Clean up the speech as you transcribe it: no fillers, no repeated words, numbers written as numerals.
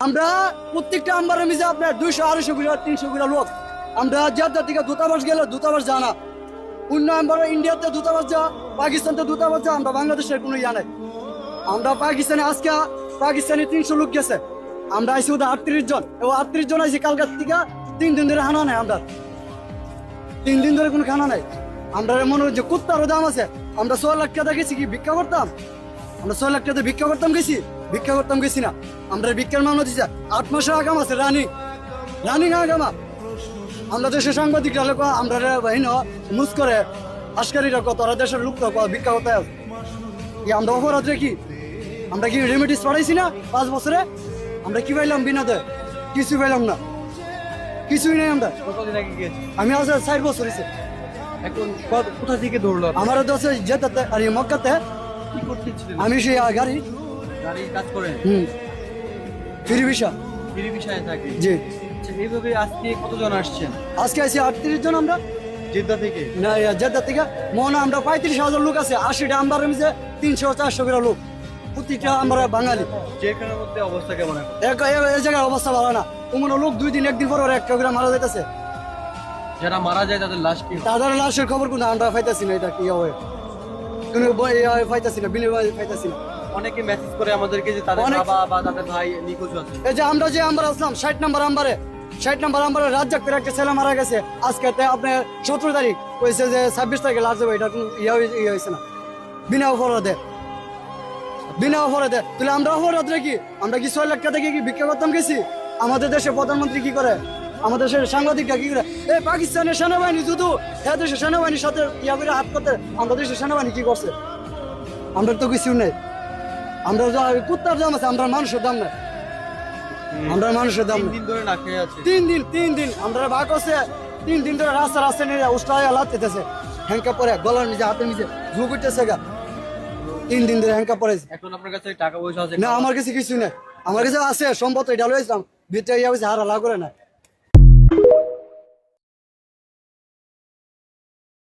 আমরা প্রত্যেকটা আম্বারের মিজে আপনার 200-250-300 লোক। আমরা জেদ্দা থেকে দূতাবাস গেলে দূতাবাস জানা, অন্য আম্বারে ইন্ডিয়াতে দূতাবাস যা, পাকিস্তানতে দূতাবাস যা, আমরা বাংলাদেশের কোনো ইয়া নাই। আমরা পাকিস্তানে আজকে পাকিস্তানে 300 লোক গেছে, আমরা আইসি ওদের 38 জন, এবং 38 জন আইসি কালকার থেকে। 3 দিন ধরে খানা নাই, আমরা 3 দিন ধরে কোনো খানা নাই। আমরা মনে হয় যে কুত্তারও দাম আছে। আমরা 6 লাখ টাকা গেছি কি ভিক্ষা করতাম? আমরা 6 লাখ টাকা ভিক্ষা করতাম গেছি না। আমরা ভিক্ষার মামলা দিচ্ছে 8 মাসের আগাম আছে, রানিং আগামা। আমরা দেশের সাংবাদিকরা লোক আমরা বাহিনী মুজ করে আশকারীরা কত ওরা দেশের লোক ভিক্ষা করতে আছে। আমরা অপরাধ রেখি, আমরা কি রেমিডিস পড়াইছি না 5 বছরে? আমরা কি পাইলাম বিনাতে? কিছু পাইলাম না, কিছুই নেই। আমরা কতদিন আগে গিয়েছে? আমি আজ 4 বছর হয়েছে। এখন কোথা থেকে ধরলো? আমার দোষে যেতে আর মক্কাতে কি করতেছিলেন? আমি সেই গাড়ি কাজ করেন? Free visa. ফ্রি ভিসায় থাকে? জি। আচ্ছা, এইভাবে আজকে কতজন আসছেন? আজকে আছি 38 জন। আমরা জেদ্দা থেকে? না, জেদ্দা থেকে মনে আমরা 35,000 লোক আছে। 80টা আম্বারের মধ্যে 300-400 করে লোক, প্রতিটা আমরা বাঙালি। জেলখানার মধ্যে অবস্থা কেমন এখন? এই জায়গার অবস্থা ভালো না। কোনো লোক 2 দিন 1 দিন পর একটা করে মারা যাইতেছে। যারা মারা যায় তাদের লাশ কি হয়? তাদের লাশের খবর কোনো আমরা পাইতেছি না। এটা কি হয় কোনো পাইতেছি না, বিনিময় পাইতেছি না। অনেকে মেসেজ করে আমাদেরকে যে তাদের বাবা বা তাদের ভাই নিখোঁজ আছে। এই যে আমরা আসলাম 60 নম্বর আম্বারে রাজ্জাক করে একটা ছেলে মারা গেছে। আজকে আপনার 17 তারিখ কইছে যে 26 তারিখে লাশ যাবে। এটা কোনো ইয়ে হয়েছে না, বিনা অপরাধে। তাহলে আমরা অপরাধ রাখি? আমরা কি 6 লাখ টাকা থেকে কি ভিক্ষা করতাম গেছি? আমাদের দেশের প্রধানমন্ত্রী কি করে? আমাদের দেশের সাংবাদিকরা কি করে? এই পাকিস্তানের সেনাবাহিনী শুধু হ্যাঁ দেশের সেনাবাহিনীর সাথে ইয়া করে হাত করতে, আমরা দেশের সেনাবাহিনী কি করছে? আমরা তো কিছু নেই। আমরা কুত্তার দাম আছে, আমরা মানুষের দাম নাই। আমরা মানুষের দাম 3 দিন ধরে না খেয়ে আছে। 3 দিন আমরা ভাগ আছে। 3 দিন ধরে রাস্তা নিয়ে উস্তায় লাতেছে, হ্যাঙ্কা পরে গলার নিচে হাতের নিচে ঝুঁক উঠতেছে গা। 3 দিন ধরে হ্যাঙ্কা পড়েছে। এখন আপনার কাছে টাকা পয়সা আছে? না, আমার কাছে কিছু নেই। আমার কাছে আছে সম্পদ, এটা লইছিলাম ভিতরে ইয়া হয়েছে, হারা লা করে না।